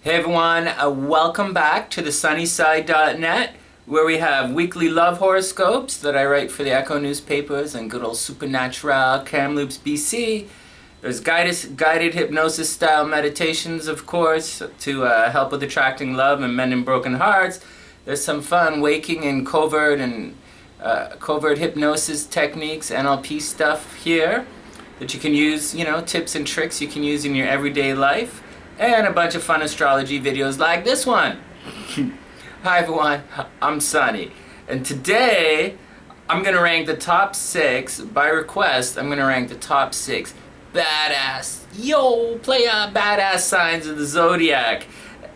Hey everyone, welcome back to the sunnyside.net, where we have weekly love horoscopes that I write for the Echo newspapers and good old Supernatural, Kamloops, BC. There's guided hypnosis style meditations, of course, to help with attracting love and mending broken hearts. There's some fun waking and covert hypnosis techniques, NLP stuff here that you can use, tips and tricks you can use in your everyday life. And a bunch of fun astrology videos like this one. Hi everyone, I'm Sonny. And today, I'm going to rank the top 6, by request, I'm going to rank the top 6 badass, badass signs of the Zodiac.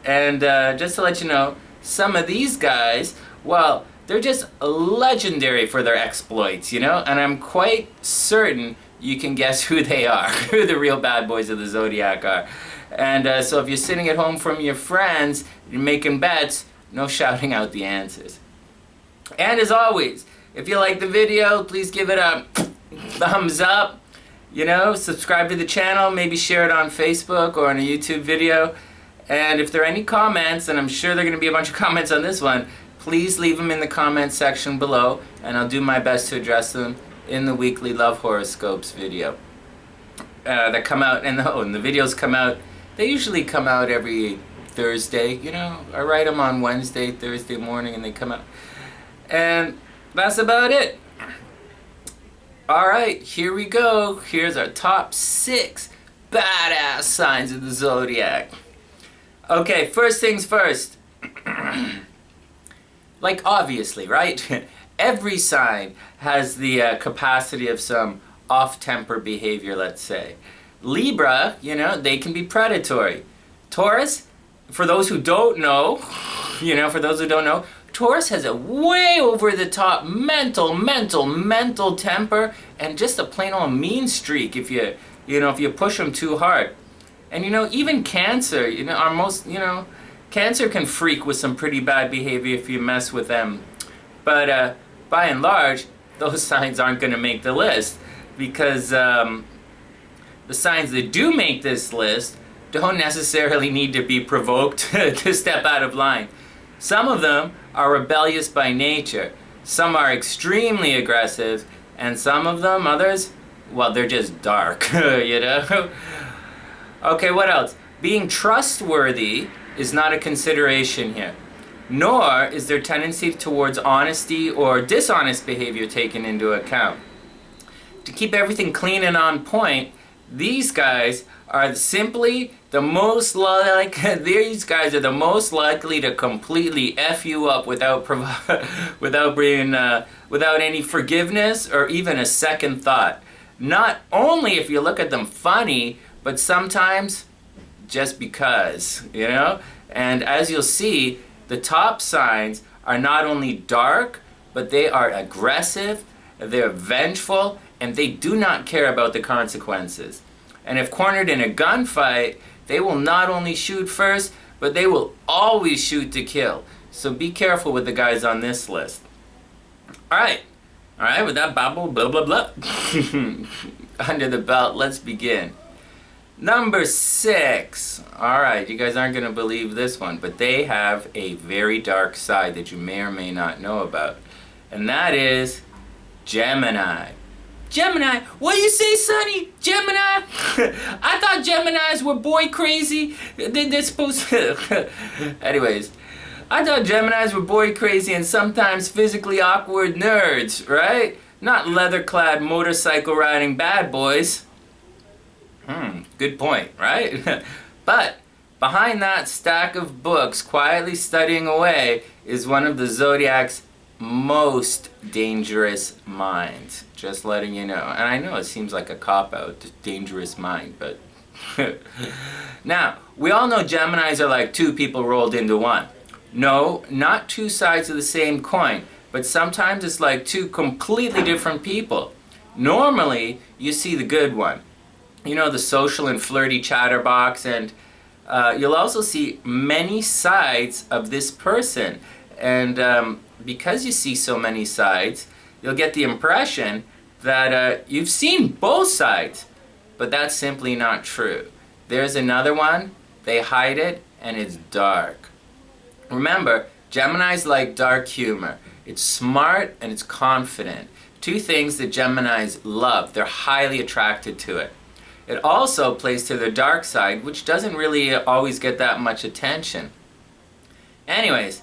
And just to let you know, some of these guys, well, they're just legendary for their exploits, and I'm quite certain you can guess who they are, who the real bad boys of the Zodiac are. And so if you're sitting at home from your friends, you're making bets, no shouting out the answers. And as always, if you like the video, please give it a thumbs up. Subscribe to the channel, maybe share it on Facebook or on a YouTube video. And if there are any comments, and I'm sure there are going to be a bunch of comments on this one, please leave them in the comment section below, and I'll do my best to address them in the weekly love horoscopes video. That come out, and the videos come out. They usually come out every Thursday, I write them on Wednesday, Thursday morning, and they come out. And that's about it. Alright, here we go. Here's our top 6 badass signs of the Zodiac. Okay, first things first. Obviously, right? Every sign has the capacity of some off-temper behavior, let's say. Libra, they can be predatory. Taurus, for those who don't know, Taurus has a way over the top mental temper and just a plain old mean streak if you push them too hard. And even Cancer, Cancer can freak with some pretty bad behavior if you mess with them. But by and large, those signs aren't going to make the list because the signs that do make this list don't necessarily need to be provoked to step out of line. Some of them are rebellious by nature. Some are extremely aggressive, and some of them, others, well, they're just dark, Okay, what else? Being trustworthy is not a consideration here, nor is their tendency towards honesty or dishonest behavior taken into account. To keep everything clean and on point, these guys are simply the most these guys are the most likely to completely F you up without any forgiveness or even a second thought. Not only if you look at them funny, but sometimes just because, And as you'll see, the top signs are not only dark, but they are aggressive, they're vengeful, and they do not care about the consequences. And if cornered in a gunfight, they will not only shoot first, but they will always shoot to kill. So be careful with the guys on this list. Alright, with that babble, blah blah blah, under the belt, let's begin. Number 6. Alright, you guys aren't going to believe this one, but they have a very dark side that you may or may not know about. And that is Gemini. Gemini? What do you say, Sonny? Gemini? I thought Geminis were boy crazy. They're supposed to... Anyways, I thought Geminis were boy crazy and sometimes physically awkward nerds, right? Not leather-clad motorcycle riding bad boys. Good point, right? But behind that stack of books quietly studying away is one of the Zodiac's most dangerous minds. Just letting you know. And I know it seems like a cop-out, dangerous mind, but... Now, we all know Geminis are like two people rolled into one. No, not two sides of the same coin, but sometimes it's like two completely different people. Normally, you see the good one. The social and flirty chatterbox, and you'll also see many sides of this person. And because you see so many sides, you'll get the impression that you've seen both sides, but that's simply not true. There's another one, they hide it, and it's dark. Remember, Geminis like dark humor. It's smart and it's confident. Two things that Geminis love. They're highly attracted to it. It also plays to their dark side, which doesn't really always get that much attention. Anyways,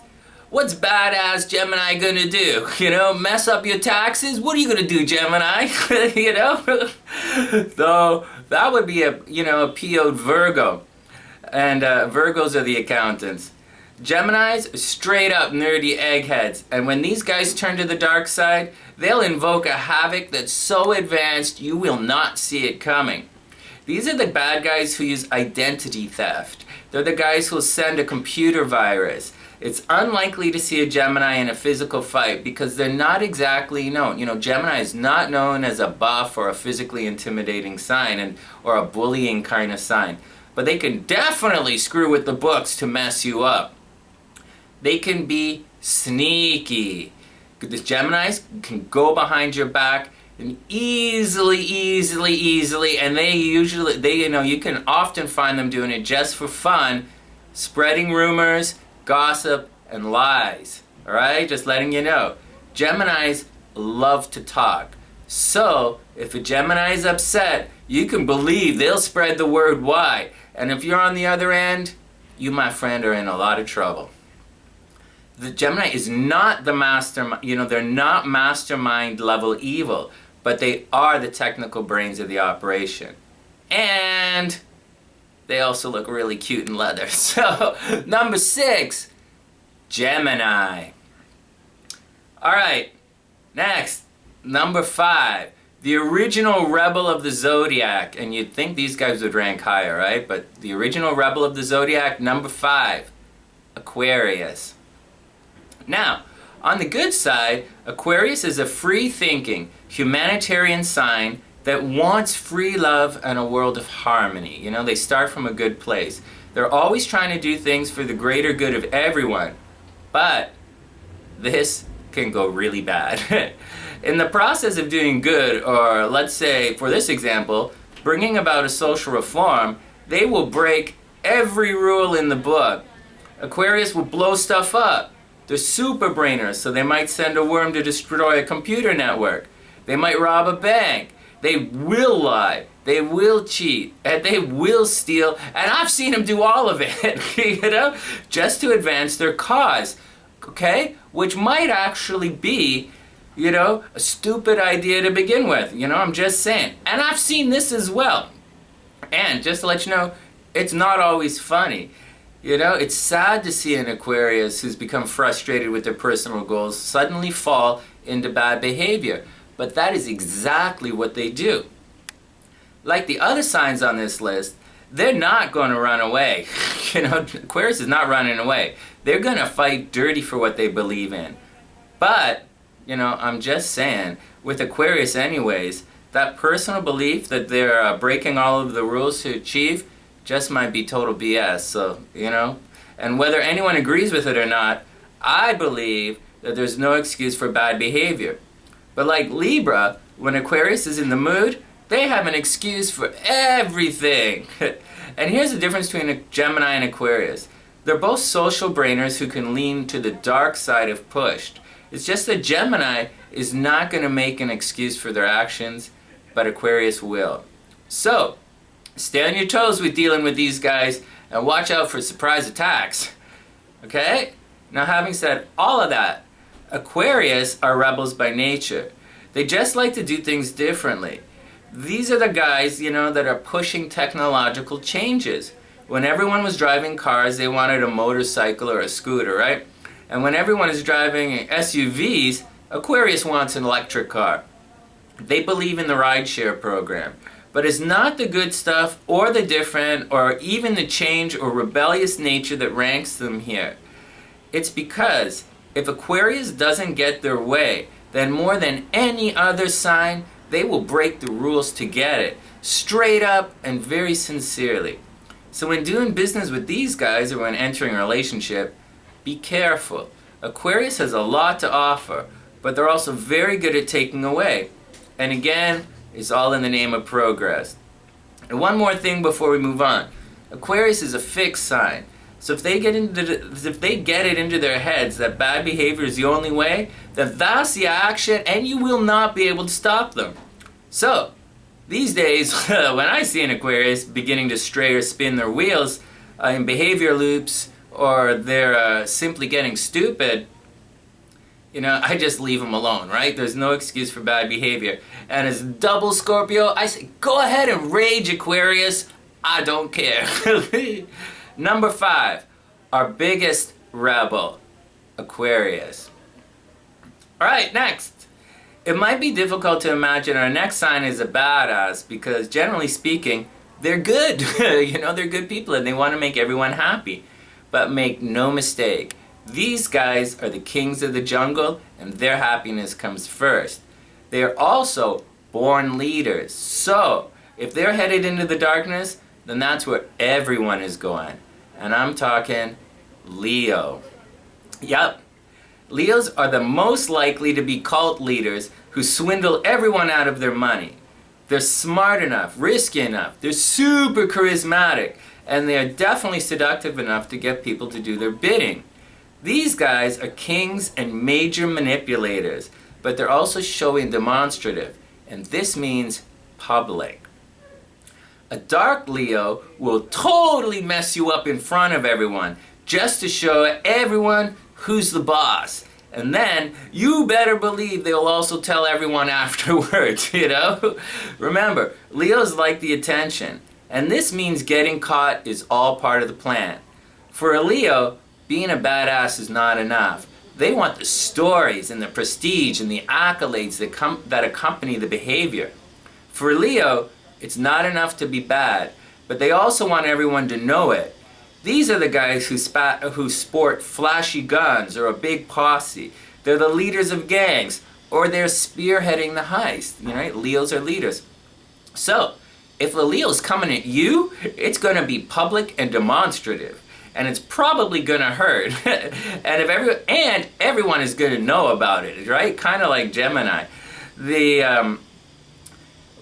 what's badass Gemini gonna do? You know, mess up your taxes? What are you gonna do, Gemini? You know? So that would be a PO'd Virgo. And Virgos are the accountants. Geminis, straight up nerdy eggheads. And when these guys turn to the dark side, they'll invoke a havoc that's so advanced you will not see it coming. These are the bad guys who use identity theft. They're the guys who'll send a computer virus. It's unlikely to see a Gemini in a physical fight because they're not exactly known. You know, Gemini is not known as a buff or a physically intimidating sign or a bullying kind of sign. But they can definitely screw with the books to mess you up. They can be sneaky. The Geminis can go behind your back and easily, and you can often find them doing it just for fun, spreading rumors, gossip, and lies. Alright? Just letting you know. Geminis love to talk. So, if a Gemini is upset, you can believe they'll spread the word wide. And if you're on the other end, you, my friend, are in a lot of trouble. The Gemini is not the mastermind, they're not mastermind level evil, but they are the technical brains of the operation. And they also look really cute in leather. So, number 6, Gemini. Alright, next, number 5, the original rebel of the Zodiac. And you'd think these guys would rank higher, right? But the original rebel of the Zodiac, number 5, Aquarius. Now, on the good side, Aquarius is a free-thinking, humanitarian sign that wants free love and a world of harmony. You know, they start from a good place. They're always trying to do things for the greater good of everyone. But this can go really bad. In the process of doing good, or let's say, for this example, bringing about a social reform, they will break every rule in the book. Aquarius will blow stuff up. They're super brainers, so they might send a worm to destroy a computer network. They might rob a bank. They will lie. They will cheat. And they will steal. And I've seen them do all of it, just to advance their cause. Okay? Which might actually be, a stupid idea to begin with. I'm just saying. And I've seen this as well. And just to let you know, it's not always funny. It's sad to see an Aquarius who's become frustrated with their personal goals suddenly fall into bad behavior. But that is exactly what they do. Like the other signs on this list, they're not going to run away. Aquarius is not running away. They're going to fight dirty for what they believe in. But, I'm just saying, with Aquarius anyways, that personal belief that they're breaking all of the rules to achieve just might be total BS. So, and whether anyone agrees with it or not, I believe that there's no excuse for bad behavior. But like Libra, when Aquarius is in the mood, they have an excuse for everything. And here's the difference between a Gemini and Aquarius. They're both social brainers who can lean to the dark side if pushed. It's just that Gemini is not going to make an excuse for their actions, but Aquarius will. So, stay on your toes with dealing with these guys and watch out for surprise attacks. Okay? Now, having said all of that, Aquarius are rebels by nature. They just like to do things differently. These are the guys, that are pushing technological changes. When everyone was driving cars, they wanted a motorcycle or a scooter, right? And when everyone is driving SUVs, Aquarius wants an electric car. They believe in the rideshare program. But it's not the good stuff or the different or even the change or rebellious nature that ranks them here. It's because if Aquarius doesn't get their way, then more than any other sign, they will break the rules to get it, straight up and very sincerely. So when doing business with these guys or when entering a relationship, be careful. Aquarius has a lot to offer, but they're also very good at taking away. And again, it's all in the name of progress. And one more thing before we move on. Aquarius is a fixed sign. So if they get it into their heads that bad behavior is the only way, then that's the action, and you will not be able to stop them. So these days, when I see an Aquarius beginning to stray or spin their wheels in behavior loops, or they're simply getting stupid, I just leave them alone, right? There's no excuse for bad behavior. And as double Scorpio, I say, go ahead and rage, Aquarius. I don't care. Number 5, our biggest rebel, Aquarius. All right, next. It might be difficult to imagine our next sign is a badass because, generally speaking, they're good. They're good people and they want to make everyone happy. But make no mistake, these guys are the kings of the jungle and their happiness comes first. They are also born leaders. So, if they're headed into the darkness, then that's where everyone is going. And I'm talking Leo. Yup. Leos are the most likely to be cult leaders who swindle everyone out of their money. They're smart enough, risky enough, they're super charismatic, and they are definitely seductive enough to get people to do their bidding. These guys are kings and major manipulators, but they're also showy and demonstrative, and this means public. A dark Leo will totally mess you up in front of everyone just to show everyone who's the boss. And then you better believe they'll also tell everyone afterwards, Remember, Leos like the attention, and this means getting caught is all part of the plan. For a Leo, being a badass is not enough. They want the stories and the prestige and the accolades that accompany the behavior. For Leo, it's not enough to be bad, but they also want everyone to know it. These are the guys who sport flashy guns or a big posse. They're the leaders of gangs, or they're spearheading the heist. Leos are leaders. So, if a Leo's coming at you, it's going to be public and demonstrative. And it's probably going to hurt. and everyone is going to know about it, right? Kind of like Gemini. The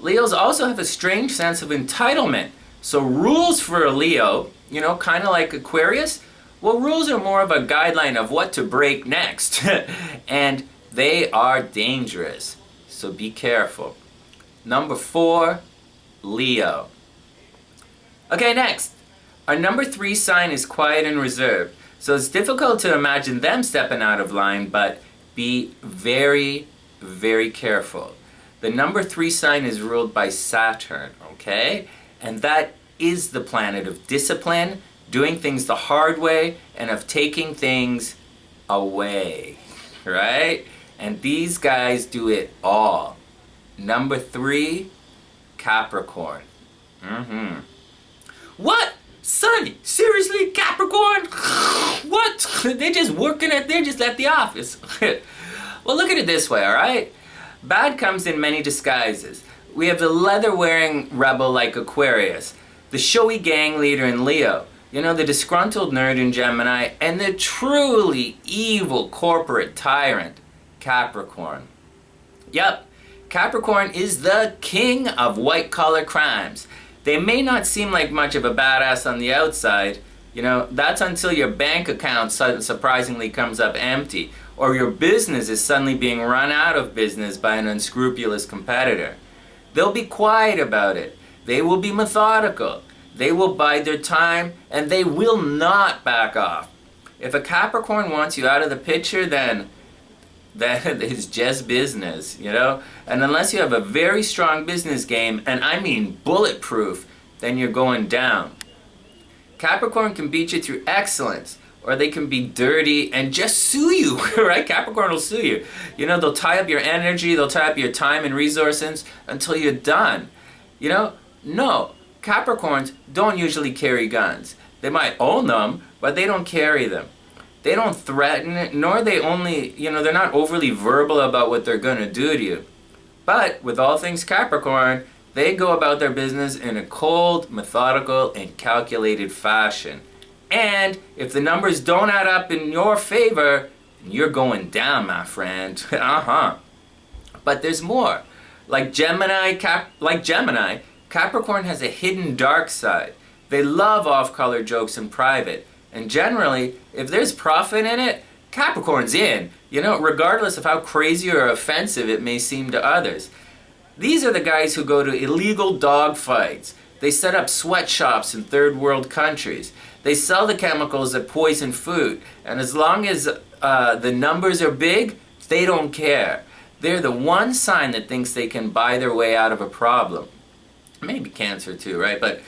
Leos also have a strange sense of entitlement. So rules for a Leo, kind of like Aquarius, well, rules are more of a guideline of what to break next. And they are dangerous. So be careful. Number 4, Leo. Okay, next. Our number 3 sign is quiet and reserved. So it's difficult to imagine them stepping out of line, but be very, very careful. The number 3 sign is ruled by Saturn, okay? And that is the planet of discipline, doing things the hard way, and of taking things away, right? And these guys do it all. Number 3, Capricorn. What? Sonny, seriously, Capricorn? What? They're just at the office. Well, look at it this way, all right? Bad comes in many disguises. We have the leather-wearing rebel like Aquarius, the showy gang leader in Leo, the disgruntled nerd in Gemini, and the truly evil corporate tyrant, Capricorn. Yep, Capricorn is the king of white-collar crimes. They may not seem like much of a badass on the outside, that's until your bank account surprisingly comes up empty, or your business is suddenly being run out of business by an unscrupulous competitor. They'll be quiet about it. They will be methodical. They will bide their time, and they will not back off. If a Capricorn wants you out of the picture, then that is just business, And unless you have a very strong business game, and I mean bulletproof, then you're going down. Capricorn can beat you through excellence, or they can be dirty and just sue you, right? Capricorn will sue you. They'll tie up your energy, they'll tie up your time and resources until you're done. No, Capricorns don't usually carry guns. They might own them, but they don't carry them. They don't threaten, nor they're not overly verbal about what they're going to do to you. But with all things Capricorn, they go about their business in a cold, methodical, and calculated fashion. And if the numbers don't add up in your favor, you're going down, my friend. But there's more. Like Gemini, Capricorn has a hidden dark side. They love off-color jokes in private. And generally, if there's profit in it, Capricorn's in, you know, regardless of how crazy or offensive it may seem to others. These are the guys who go to illegal dog fights. They set up sweatshops in third world countries. They sell the chemicals that poison food. And as long as the numbers are big, they don't care. They're the one sign that thinks they can buy their way out of a problem. Maybe Cancer too, right? But,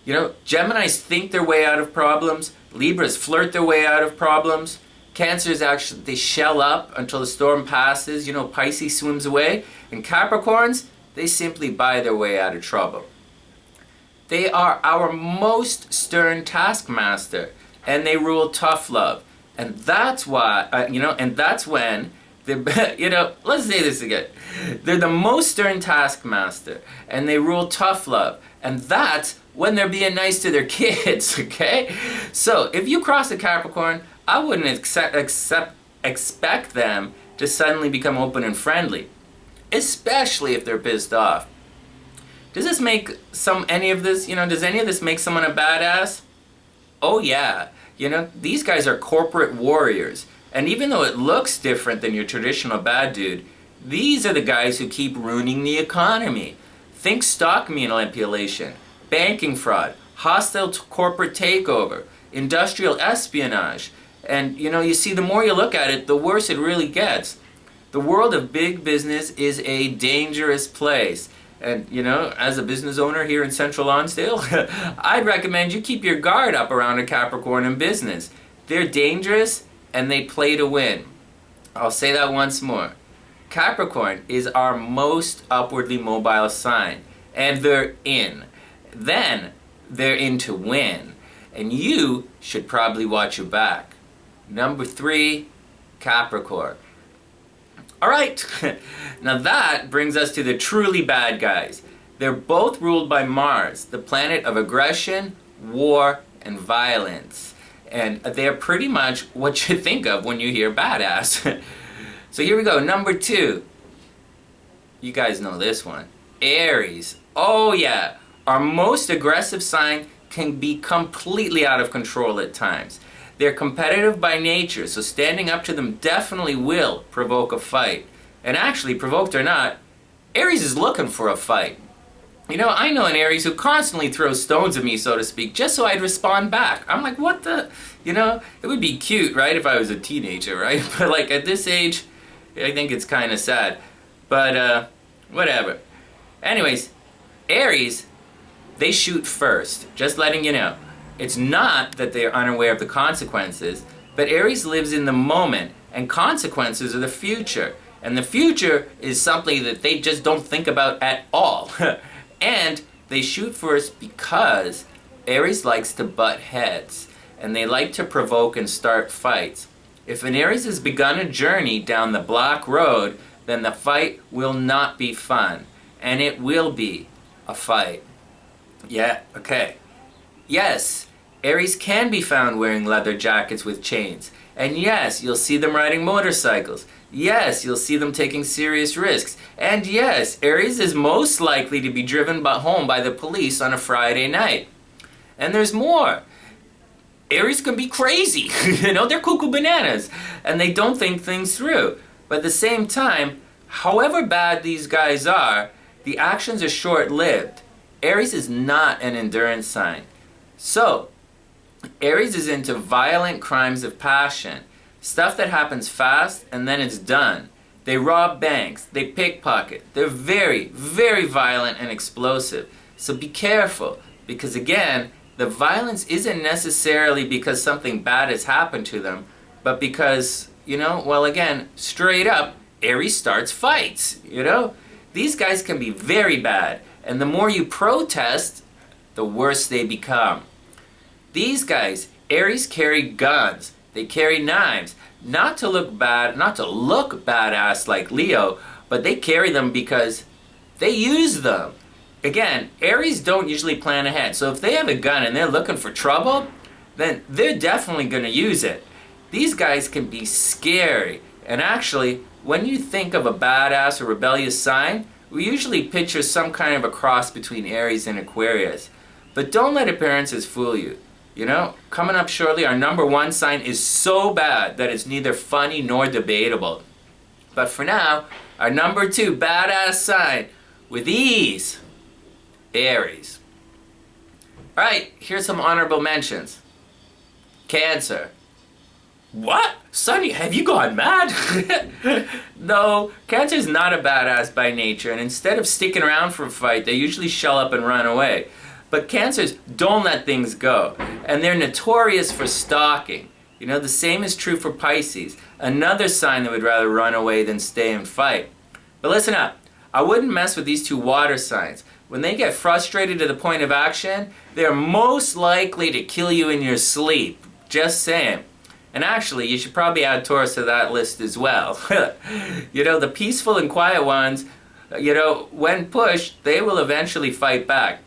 you know, Geminis think their way out of problems. Libras flirt their way out of problems. Cancers actually, they shell up until the storm passes. You know, Pisces swims away. And Capricorns, they simply buy their way out of trouble. They are our most stern taskmaster, and they rule tough love. And that's why, and that's when, let's say this again. They're the most stern taskmaster, and they rule tough love. And that's when they're being nice to their kids, okay? So, if you cross a Capricorn, I wouldn't expect them to suddenly become open and friendly, especially if they're pissed off. Does this make any of this make someone a badass? Oh yeah. You know, these guys are corporate warriors. And even though it looks different than your traditional bad dude, these are the guys who keep ruining the economy. Think stock manipulation, banking fraud, hostile corporate takeover, industrial espionage. And, you know, you see, the more you look at it, the worse it really gets. The world of big business is a dangerous place. And, you know, as a business owner here in Central Lonsdale, I'd recommend you keep your guard up around a Capricorn in business. They're dangerous and they play to win. I'll say that once more. Capricorn is our most upwardly mobile sign, and they're in. Then they're in to win. And you should probably watch your back. Number 3, Capricorn. Alright, now that brings us to the truly bad guys. They're both ruled by Mars, the planet of aggression, war, and violence. And they're pretty much what you think of when you hear badass. So here we go, number 2. You guys know this one. Aries. Oh yeah, our most aggressive sign can be completely out of control at times. They're competitive by nature, so standing up to them definitely will provoke a fight. And actually, provoked or not, Aries is looking for a fight. You know, I know an Aries who constantly throws stones at me, so to speak, just so I'd respond back. I'm like, what the? You know, it would be cute, right, if I was a teenager, right? But like at this age, I think it's kind of sad. But, whatever. Anyways, Aries, they shoot first, just letting you know. It's not that they are unaware of the consequences, but Aries lives in the moment, and consequences are the future. And the future is something that they just don't think about at all. And they shoot first because Aries likes to butt heads, and they like to provoke and start fights. If an Aries has begun a journey down the black road, then the fight will not be fun, and it will be a fight. Yeah, okay. Yes, Aries can be found wearing leather jackets with chains. And yes, you'll see them riding motorcycles. Yes, you'll see them taking serious risks. And yes, Aries is most likely to be driven home by the police on a Friday night. And there's more. Aries can be crazy. You know, they're cuckoo bananas. And they don't think things through. But at the same time, however bad these guys are, the actions are short-lived. Aries is not an endurance sign. So, Aries is into violent crimes of passion. Stuff that happens fast and then it's done. They rob banks, they pickpocket. They're very, very violent and explosive. So be careful, because again, the violence isn't necessarily because something bad has happened to them, but because, you know, well again, straight up, Aries starts fights, you know? These guys can be very bad, and the more you protest, the worse they become. These guys, Aries carry guns, they carry knives, not to look badass like Leo, but they carry them because they use them. Again, Aries don't usually plan ahead, so if they have a gun and they're looking for trouble, then they're definitely going to use it. These guys can be scary, and actually, when you think of a badass or rebellious sign, we usually picture some kind of a cross between Aries and Aquarius. But don't let appearances fool you. You know, coming up shortly, our number 1 sign is so bad that it's neither funny nor debatable. But for now, our number 2 badass sign with ease, Aries. Alright, here's some honorable mentions. Cancer. What? Sonny, have you gone mad? No, Cancer is not a badass by nature, and instead of sticking around for a fight, they usually shell up and run away. But Cancers don't let things go, and they're notorious for stalking. You know, the same is true for Pisces, another sign that would rather run away than stay and fight. But listen up, I wouldn't mess with these 2 water signs. When they get frustrated to the point of action, they're most likely to kill you in your sleep. Just saying. And actually, you should probably add Taurus to that list as well. You know, the peaceful and quiet ones, you know, when pushed, they will eventually fight back.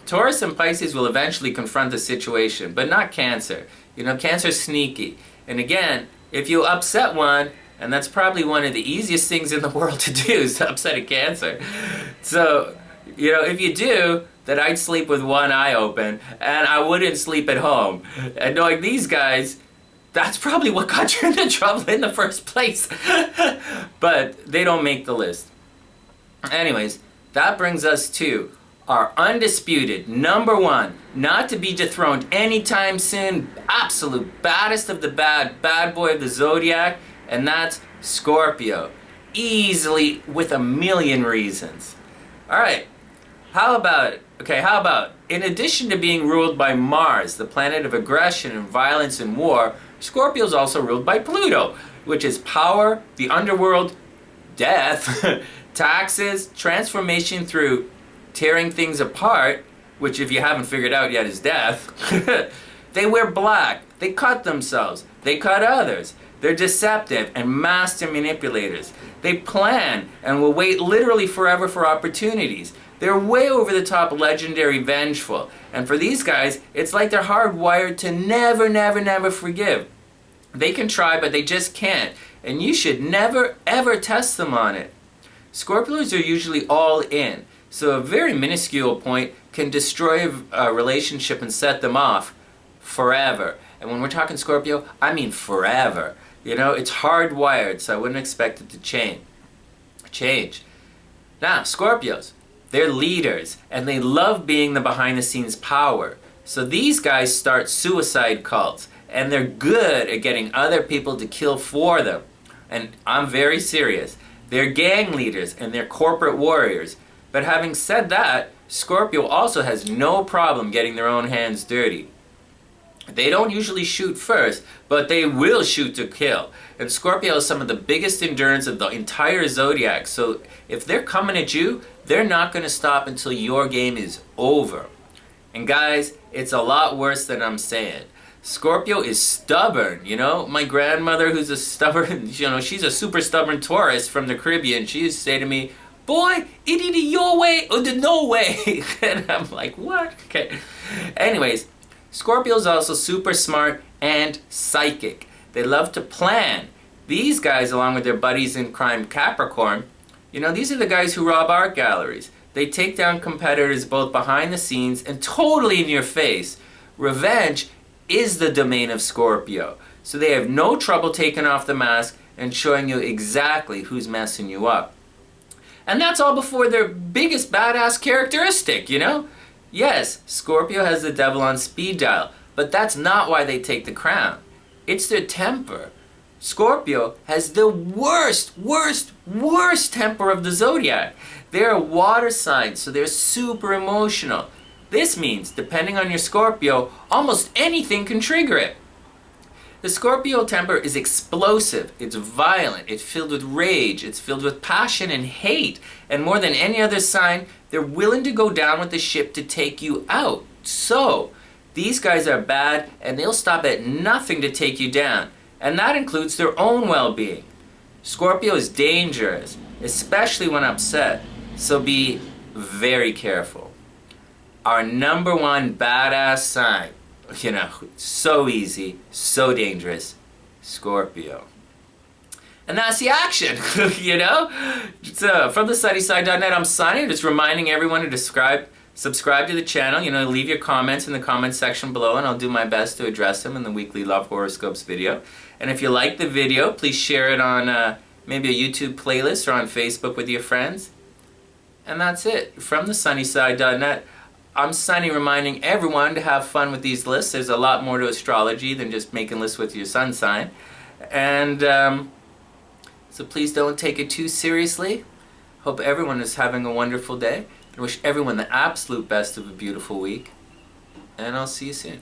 Taurus and Pisces will eventually confront the situation, but not Cancer. You know, Cancer's sneaky. And again, if you upset one, and that's probably one of the easiest things in the world to do, is to upset a Cancer. So, you know, if you do, then I'd sleep with one eye open, and I wouldn't sleep at home. And knowing these guys, that's probably what got you into trouble in the first place. But they don't make the list. Anyways, that brings us to our undisputed number 1, not to be dethroned anytime soon, absolute baddest of the bad boy of the Zodiac, and that's Scorpio. Easily, with a million reasons. Alright, how about, in addition to being ruled by Mars, the planet of aggression and violence and war, Scorpio is also ruled by Pluto, which is power, the underworld, death, taxes, transformation through tearing things apart, which if you haven't figured out yet is death. They wear black, they cut themselves, they cut others. They're deceptive and master manipulators. They plan and will wait literally forever for opportunities. They're way over the top legendary vengeful. And for these guys, it's like they're hardwired to never forgive. They can try, but they just can't. And you should never, ever test them on it. Scorpios are usually all in. So a very minuscule point can destroy a relationship and set them off forever. And when we're talking Scorpio, I mean forever. You know, it's hardwired, so I wouldn't expect it to change. Now, Scorpios, they're leaders, and they love being the behind-the-scenes power. So these guys start suicide cults, and they're good at getting other people to kill for them. And I'm very serious. They're gang leaders, and they're corporate warriors. But having said that, Scorpio also has no problem getting their own hands dirty. They don't usually shoot first, but they will shoot to kill. And Scorpio has some of the biggest endurance of the entire Zodiac, so if they're coming at you, they're not going to stop until your game is over. And guys, it's a lot worse than I'm saying. Scorpio is stubborn, you know? My grandmother, who's a stubborn, you know, she's a super stubborn Taurus from the Caribbean, she used to say to me, "Boy, it either your way or the no way." And I'm like, what? Okay. Anyways, Scorpio is also super smart and psychic. They love to plan. These guys, along with their buddies in crime Capricorn, you know, these are the guys who rob art galleries. They take down competitors both behind the scenes and totally in your face. Revenge is the domain of Scorpio. So they have no trouble taking off the mask and showing you exactly who's messing you up. And that's all before their biggest badass characteristic, you know? Yes, Scorpio has the devil on speed dial, but that's not why they take the crown. It's their temper. Scorpio has the worst temper of the Zodiac. They're a water sign, so they're super emotional. This means, depending on your Scorpio, almost anything can trigger it. The Scorpio temper is explosive, it's violent, it's filled with rage, it's filled with passion and hate, and more than any other sign, they're willing to go down with the ship to take you out. So, these guys are bad, and they'll stop at nothing to take you down, and that includes their own well-being. Scorpio is dangerous, especially when upset, so be very careful. Our number 1 badass sign, you know, so easy, so dangerous, Scorpio. And that's the action, you know? So, from thesunnyside.net, I'm Sonny, just reminding everyone to Subscribe to the channel, leave your comments in the comment section below and I'll do my best to address them in the weekly Love Horoscopes video. And if you like the video, please share it on maybe a YouTube playlist or on Facebook with your friends. And that's it. From thesunnyside.net, I'm Sonny, reminding everyone to have fun with these lists. There's a lot more to astrology than just making lists with your sun sign. And so please don't take it too seriously. Hope everyone is having a wonderful day. I wish everyone the absolute best of a beautiful week. And I'll see you soon.